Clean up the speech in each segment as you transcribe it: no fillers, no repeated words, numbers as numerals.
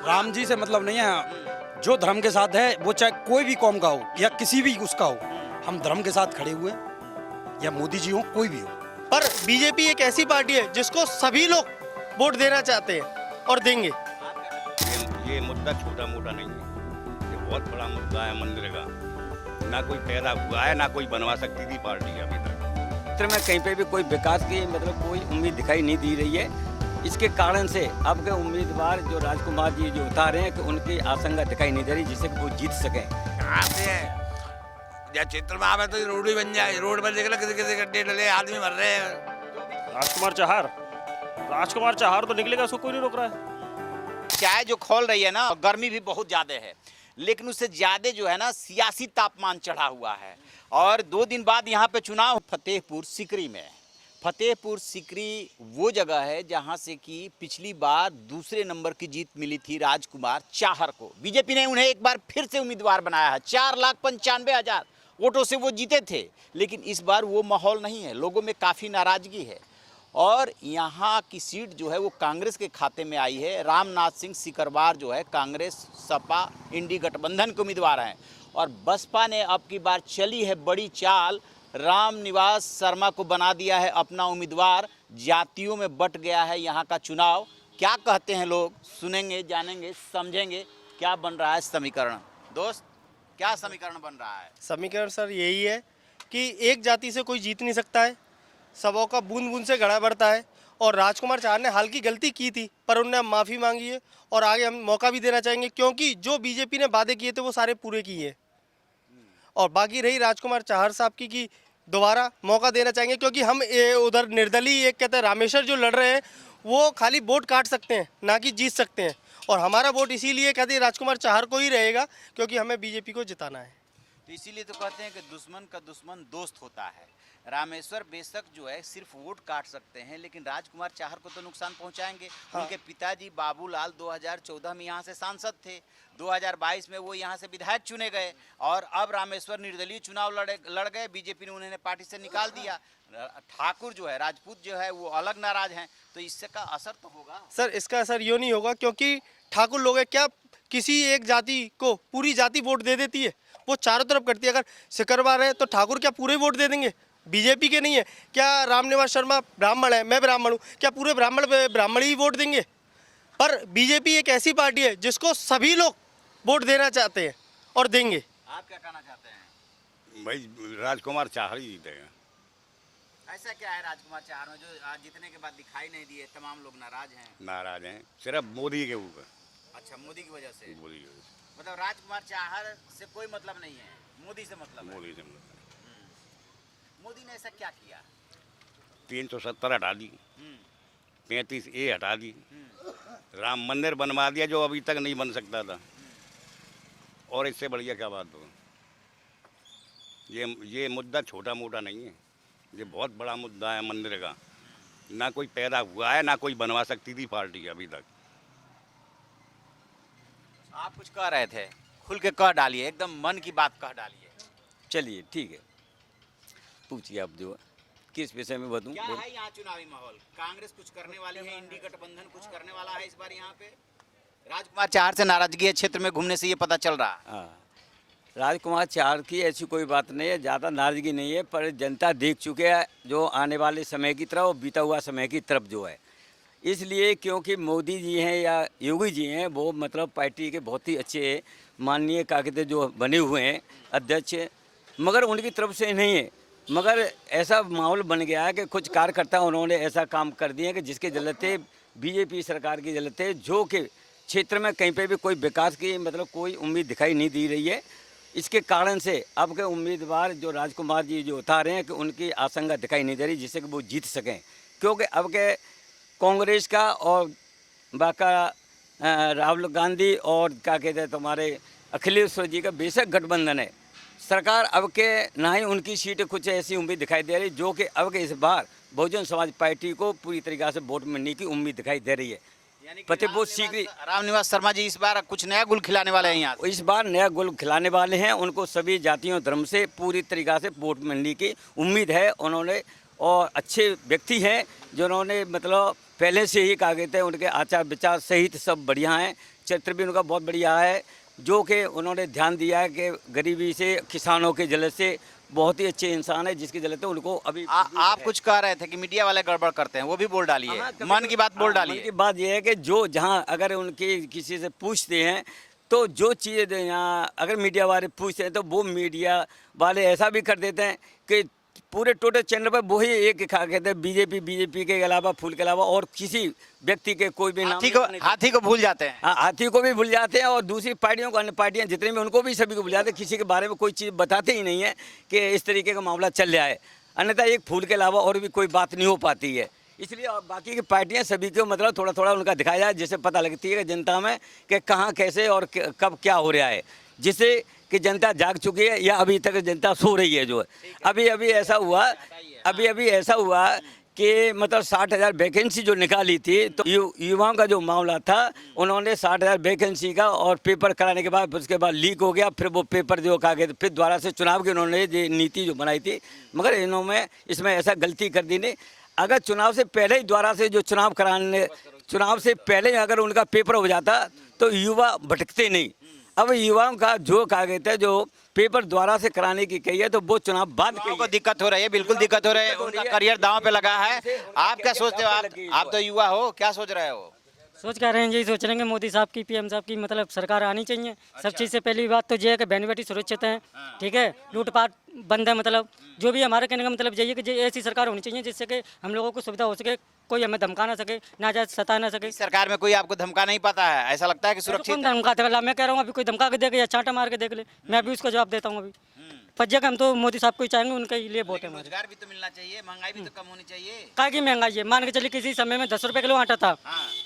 राम जी से मतलब नहीं है। जो धर्म के साथ है वो चाहे कोई भी कौम का हो या किसी भी उसका हो, हम धर्म के साथ खड़े हुए हैं, या मोदी जी हो कोई भी हो। पर बीजेपी एक ऐसी पार्टी है जिसको सभी लोग वोट देना चाहते हैं और देंगे। ये मुद्दा छोटा मोटा नहीं है, ये बहुत बड़ा मुद्दा है मंदिर का। ना कोई पैदा हुआ है, ना कोई बनवा सकती थी पार्टी अभी तक। क्षेत्र में कहीं पे भी कोई विकास की मतलब कोई उम्मीद दिखाई नहीं दी रही है। इसके कारण से अब के उम्मीदवार जो राजकुमार जी जो उतारे हैं कि उनकी आशंका दिखाई नहीं दे रही जिससे कि वो जीत सकें। कहाँ से है या क्षेत्र में आवे तो रोड ही बन जाए, रोड पर देख लो किसी किसी गड्ढे डले, आदमी मर रहे हैं। राजकुमार चाहर तो निकलेगा, उसको कोई नहीं रोक रहा है। चाय जो खोल रही है ना, गर्मी भी बहुत ज़्यादा है, लेकिन उससे ज़्यादा जो है ना सियासी तापमान चढ़ा हुआ है। और 2 दिन बाद यहाँ पे चुनाव फतेहपुर सीकरी में। फतेहपुर सीकरी वो जगह है जहाँ से कि पिछली बार दूसरे नंबर की जीत मिली थी राजकुमार चाहर को। बीजेपी ने उन्हें एक बार फिर से उम्मीदवार बनाया है। 4,95,000 वोटों से वो जीते थे, लेकिन इस बार वो माहौल नहीं है, लोगों में काफ़ी नाराज़गी है। और यहाँ की सीट जो है वो कांग्रेस के खाते में आई है। रामनाथ सिंह सिकरवार जो है कांग्रेस सपा इंडी गठबंधन के उम्मीदवार हैं। और बसपा ने अब की बार चली है बड़ी चाल, रामनिवास शर्मा को बना दिया है अपना उम्मीदवार। जातियों में बट गया है यहाँ का चुनाव। क्या कहते हैं लोग, सुनेंगे, जानेंगे, समझेंगे क्या बन रहा है समीकरण। दोस्त, क्या समीकरण बन रहा है? समीकरण सर यही है कि एक जाति से कोई जीत नहीं सकता है, सबों का बूंद बूंद से घड़ा बढ़ता है। और राजकुमार चाहर ने हाल की गलती की थी, पर उन्होंने माफ़ी मांगी है और आगे हम मौका भी देना चाहेंगे, क्योंकि जो बीजेपी ने वादे किए थे वो सारे पूरे किए। और बाकी रही राजकुमार चाहर साहब की कि दोबारा मौका देना चाहेंगे, क्योंकि हम उधर निर्दलीय एक कहते हैं रामेश्वर जो लड़ रहे हैं वो खाली वोट काट सकते हैं, ना कि जीत सकते हैं। और हमारा वोट इसीलिए कहते हैं राजकुमार चाहर को ही रहेगा, क्योंकि हमें बीजेपी को जिताना है। तो इसीलिए तो कहते हैं कि दुश्मन का दुश्मन दोस्त होता है। रामेश्वर बेशक जो है सिर्फ वोट काट सकते हैं, लेकिन राजकुमार चाहर को तो नुकसान पहुंचाएंगे। हाँ। उनके पिताजी बाबूलाल 2014 में यहाँ से सांसद थे, 2022 में वो यहाँ से विधायक चुने गए, और अब रामेश्वर निर्दलीय चुनाव लड़ गए। बीजेपी ने उन्हें पार्टी से निकाल दिया। ठाकुर जो है, राजपूत जो है, वो अलग नाराज हैं। तो इससे का असर तो होगा सर। इसका असर यूँ नहीं होगा, क्योंकि ठाकुर लोग क्या किसी एक जाति को पूरी जाति वोट दे देती है, वो चारों तरफ करती है। अगर सिकरवार है तो ठाकुर क्या पूरे वोट दे देंगे? बीजेपी के नहीं है क्या? रामनिवास शर्मा ब्राह्मण है, मैं ब्राह्मण हूँ, क्या पूरे ब्राह्मण ही वोट देंगे? पर बीजेपी एक ऐसी पार्टी है जिसको सभी लोग वोट देना चाहते हैं और देंगे। आप क्या कहना चाहते हैं? भाई राजकुमार चाहर ही जीतेगा। ऐसा क्या है राजकुमार चाहर में जो आज जीतने के बाद दिखाई नहीं दिए? तमाम लोग नाराज हैं। नाराज हैं सिर्फ मोदी के ऊपर। अच्छा, मोदी की वजह से? मोदी के ऊपर, मतलब राजकुमार चाहर से कोई मतलब नहीं है, मोदी से मतलब है। मोदी से मतलब। मोदी ने ऐसा क्या किया? 370 हटा दी, 35A हटा दी, राम मंदिर बनवा दिया जो अभी तक नहीं बन सकता था। और इससे बढ़िया क्या बात हो? ये मुद्दा छोटा मोटा नहीं है, ये बहुत बड़ा मुद्दा है मंदिर का। ना कोई पैदा हुआ है, ना कोई बनवा सकती थी पार्टी अभी तक। आप कुछ कह रहे थे, खुल के कह डालिए, एकदम मन की बात कह डालिए। चलिए ठीक है, पूछिए आप जो किस विषय में बताऊं। क्या है यहाँ चुनावी माहौल? कांग्रेस कुछ करने वाली है, इंडी गठबंधन कुछ करने वाला है इस बार यहाँ पे? राजकुमार चाहर से नाराजगी है क्षेत्र में, घूमने से ये पता चल रहा है। हाँ, राजकुमार चाहर की ऐसी कोई बात नहीं है, ज़्यादा नाराजगी नहीं है, पर जनता देख चुके हैं जो आने वाले समय की तरफ और बीता हुआ समय की तरफ जो है। इसलिए क्योंकि मोदी जी हैं या योगी जी हैं, वो मतलब पार्टी के बहुत ही अच्छे माननीय कागज़ जो बने हुए हैं अध्यक्ष, मगर उनकी तरफ से नहीं है। मगर ऐसा माहौल बन गया है कि कुछ कार्यकर्ता उन्होंने ऐसा काम कर दिए कि जिसके चलते बीजेपी सरकार के चलते जो कि क्षेत्र में कहीं पे भी कोई विकास की मतलब कोई उम्मीद दिखाई नहीं दी रही है। इसके कारण से अब के उम्मीदवार जो राजकुमार जी जो उतारे हैं कि उनकी आशंका दिखाई नहीं दे रही जिससे कि वो जीत सकें, क्योंकि अब के कांग्रेस का और बाका राहुल गांधी और क्या कहते हैं तुम्हारे अखिलेश्वर जी का बेशक गठबंधन है। सरकार अब के ना ही उनकी सीटें कुछ ऐसी उम्मीद दिखाई दे रही जो कि अब के इस बार बहुजन समाज पार्टी को पूरी तरीके से वोट मिलने की उम्मीद दिखाई दे रही है। फतेहपुर सीकरी रामनिवास शर्मा जी इस बार कुछ नया गुल खिलाने वाले हैं यहाँ से। इस बार नया गुल खिलाने वाले हैं, उनको सभी जातियों धर्म से पूरी तरीक़ा से वोट मिलने की उम्मीद है उन्होंने। और अच्छे व्यक्ति हैं जिन्होंने मतलब पहले से ही कहा गए थे, उनके आचार विचार सहित सब बढ़िया हैं। चरित्र भी उनका बहुत बढ़िया है, जो कि उन्होंने ध्यान दिया है कि गरीबी से, किसानों के जलत से, बहुत ही अच्छे इंसान है, जिसकी जलत है उनको अभी आप कुछ कह रहे थे कि मीडिया वाले गड़बड़ करते हैं, वो भी बोल डालिए, मन की बात बोल मन डालिए। की बात यह है कि जो जहाँ अगर उनके किसी से पूछते हैं तो जो चीज़ें यहाँ अगर मीडिया वाले पूछते हैं तो वो मीडिया वाले ऐसा भी कर देते हैं कि पूरे टोटल चैनल पर वही एक खा कहते हैं बीजेपी के अलावा, फूल के अलावा और किसी व्यक्ति के कोई भी नाम हाथी को भूल जाते हैं। हाँ, हाथी को भी भूल जाते हैं और दूसरी पार्टियों को, अन्य पार्टियां जितने भी उनको भी सभी को भूल जाते हैं, किसी के बारे में कोई चीज़ बताते ही नहीं है कि इस तरीके का मामला चल रहा है। अन्यथा एक फूल के अलावा और भी कोई बात नहीं हो पाती है। इसलिए बाकी की पार्टियां सभी को मतलब थोड़ा थोड़ा उनका दिखाया जाए, जिससे पता लगती है कि जनता में कि कहाँ कैसे और कब क्या हो रहा है, जिससे कि जनता जाग चुकी है या अभी तक जनता सो रही है। जो अभी ऐसा हुआ कि मतलब 60,000 वैकेंसी जो निकाली थी, तो युवाओं का जो मामला था, उन्होंने 60,000 वैकेंसी का और पेपर कराने के बाद उसके बाद लीक हो गया, फिर वो पेपर जो कहा गया, फिर दोबारा से चुनाव की उन्होंने ये नीति जो बनाई थी, मगर इन्होंने इसमें ऐसा गलती कर दी नहीं। अगर चुनाव से पहले ही द्वारा से जो चुनाव से पहले अगर उनका पेपर हो जाता तो युवा भटकते नहीं। अब युवाओं का जो कहा गया था, जो पेपर द्वारा से कराने की कही है, तो वो चुनाव बाद को दिक्कत हो रही है, बिल्कुल दिक्कत हो रही है, उनका करियर दांव पे लगा है। आप क्या सोचते हो? आप तो युवा हो, क्या सोच रहे हो? सोच क्या रहे हैं, यही सोच रहे हैं कि मोदी साहब की, पीएम साहब की मतलब सरकार आनी चाहिए। सब चीज़ से पहली बात तो ये है कि बहन बेटी सुरक्षित हैं, ठीक है, लूटपाट बंद है। मतलब जो भी हमारे कहने का मतलब यही है कि ऐसी सरकार होनी चाहिए जिससे कि हम लोगों को सुविधा हो सके, कोई हमें धमका ना सके, ना जाए सता ना सके। सरकार में कोई आपको धमका नहीं पाता है? ऐसा लगता है कि सुरक्षित कौन धमका देगा? मैं कह रहा हूँ अभी कोई धमका के देगा या चांटा मार के देख ले, मैं अभी उसका जवाब देता हूँ। अभी पज्जे का हम तो मोदी साहब को ही चाहेंगे, उनके लिए वोट है। रोजगार भी तो मिलना चाहिए, महंगाई भी तो कम होनी चाहिए। काय की महंगाई है? मान के चलिए किसी समय में 10 रुपये किलो आटा था,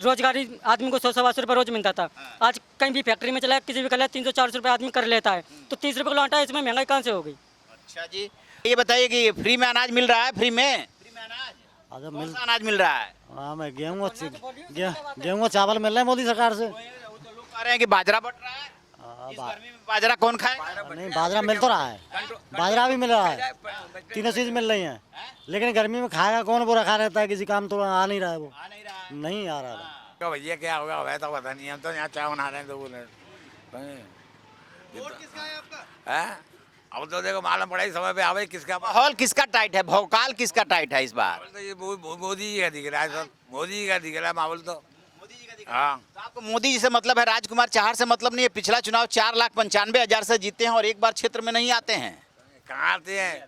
रोजगारी आदमी को 100-125 रुपये रोज मिलता था। आज कहीं भी फैक्ट्री में चला, किसी भी कल 300-400 रुपये आदमी कर लेता है, तो 30 रुपये किलो आटा है, इसमें महंगाई कहाँ से हो गई? अच्छा जी, ये बताइए कि फ्री में अनाज मिल रहा है? फ्री में कौन सा अनाज मिल रहा है? हाँ, मैं गेहूँ चावल मिल रहे हैं मोदी सरकार से। तो लोग कह रहे हैं कि बाजरा बट रहा है, इस गर्मी में बाजरा कौन खाए? नहीं, बाजरा मिल तो रहा है, बाजरा भी मिल रहा है, तीनों चीज मिल रही हैं, लेकिन गर्मी में खाएगा कौन? वो रखा रहता है, किसी काम तो आ नहीं रहा है, वो नहीं आ रहा है। तो भैया क्या होगा वह तो पता नहीं, हम तो यहाँ चाय बना रहे हैं 2 मिनट। अब तो देखो मालूम पड़ा समय पे आवे किसका माहौल किसका टाइट है, भौकाल किसका टाइट है इस बार? तो ये मोदी जी का दिख रहा है सर, मोदी जी का दिख रहा है माहौल तो। हाँ, तो आपको मोदी जी से मतलब है, राजकुमार चाहर से मतलब नहीं है? पिछला चुनाव 4,95,000 से जीते हैं और एक बार क्षेत्र में नहीं आते हैं। कहाँ आते हैं?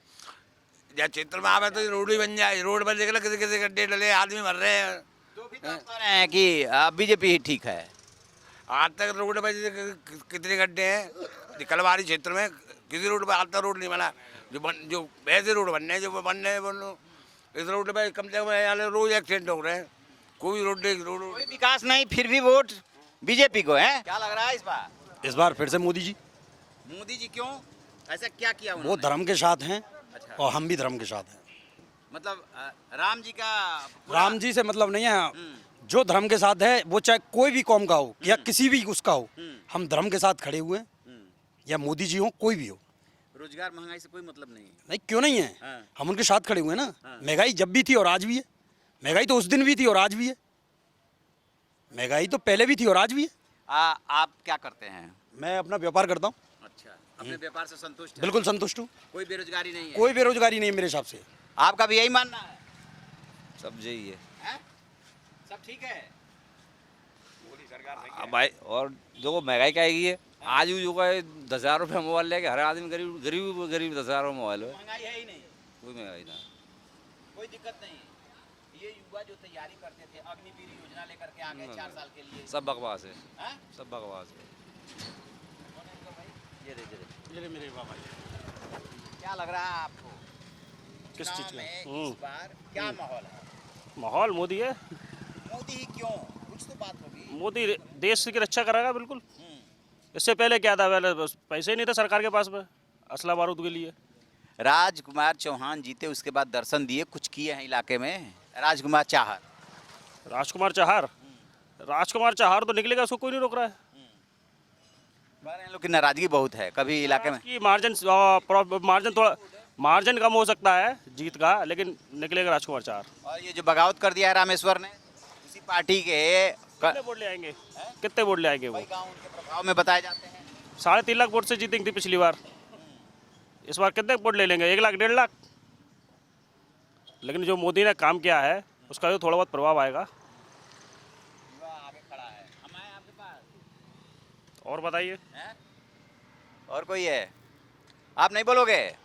जब क्षेत्र में आवे तो रोड ही बन जाए, रोड पर देख लो किसी किसी गड्ढे डले, आदमी मर रहे हैं। तो भी तो कह रहे हैं कि बीजेपी ही ठीक है। आज तक रोड पर कितने गड्ढे हैं कलवारी क्षेत्र में? किसी रोड पर आज तक रोड नहीं बना। जो वैसे रोड बनने हैं, जो बनने हैं बोलो, इस रोड पर कम से कम रोज एक्सीडेंट हो रहे हैं। कोई रोड कोई विकास नहीं, फिर भी वोट बीजेपी को है। क्या लग रहा है इस बार? इस बार फिर से मोदी जी। मोदी जी क्यों? ऐसा क्या किया वो उन्होंने? धर्म के साथ हैं अच्छा। और हम भी धर्म के साथ हैं। मतलब राम जी का राम जी से मतलब नहीं है, जो धर्म के साथ है, वो चाहे कोई भी कौम का हो या किसी भी उसका हो, हम धर्म के साथ खड़े हुए हैं, या मोदी जी हो, कोई भी हो। रोजगार महंगाई से कोई मतलब नहीं है। नहीं, क्यों नहीं है? हाँ। हम उनके साथ खड़े हुए हैं ना। महंगाई जब भी थी और आज भी है, महंगाई तो उस दिन भी थी और आज भी है, महंगाई तो पहले भी थी और आज भी है। आप क्या करते हैं? मैं अपना व्यापार करता हूँ। अच्छा, अपने व्यापार से संतुष्ट हैं? बिल्कुल संतुष्ट हूँ, कोई बेरोजगारी नहीं है? कोई बेरोजगारी नहीं है मेरे हिसाब से। आपका भी यही मानना है? सब यही है हैं? सब ठीक है। भाई। और जो महंगाई का है, आज जो है 10,000 रुपये मोबाइल लेके हर आदमी गरीब 10,000 रुपये मोबाइल है। महंगाई है ही नहीं, कोई महंगाई ना, कोई दिक्कत नहीं। ये युवा जो तैयारी करते थे, अग्निवीर योजना लेकर के आ गए 4 साल के लिए, सब बकवास है, हैं? सब बकवास है। ये मेरे बाबा जी। क्या लग रहा है आपको? किस चुनाव चीज़ में का? इस बार क्या माहौल है? माहौल मोदी है। मोदी ही क्यों? कुछ तो बात होगी। मोदी देश की रक्षा करेगा बिल्कुल। इससे पहले क्या था? पहले बस पैसे ही नहीं थे सरकार के पास में असला बारूद के लिए। राजकुमार चौहान जीते, उसके बाद दर्शन दिए, कुछ किए हैं इलाके में? राजकुमार चाहर राजकुमार चाहर तो निकलेगा, उसको कोई नहीं रोक रहा है। कह रहे हैं लोग की नाराजगी बहुत है कभी इलाके में। कि मार्जिन कम हो सकता है जीत का, लेकिन निकलेगा राजकुमार चाहर। और ये जो बगावत कर दिया है रामेश्वर ने, उसी पार्टी के कितने वोट ले आएंगे? कितने वोट ले आएंगे वो? भाई गाँव उनके प्रभाव में बताए जाते हैं। 3.5 लाख वोट से जीतेंगे थी पिछली बार। इस बार कितने वोट ले लेंगे? 1 लाख 1.5 लाख। लेकिन जो मोदी ने काम किया है उसका जो थोड़ा बहुत प्रभाव आएगा। आगे खड़ा है, हम आए आपके पास। और बताइए। और कोई है? आप नहीं बोलोगे?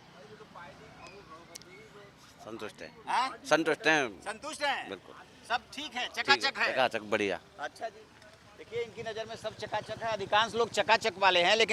संतुष्ट है, हाँ? संतुष्ट हैं, संतुष्ट हैं? बिल्कुल सब ठीक है, चकाचक है। चकाचक बढ़िया। अच्छा जी, देखिए इनकी नज़र में सब चकाचक है। अधिकांश लोग चकाचक वाले हैं, लेकिन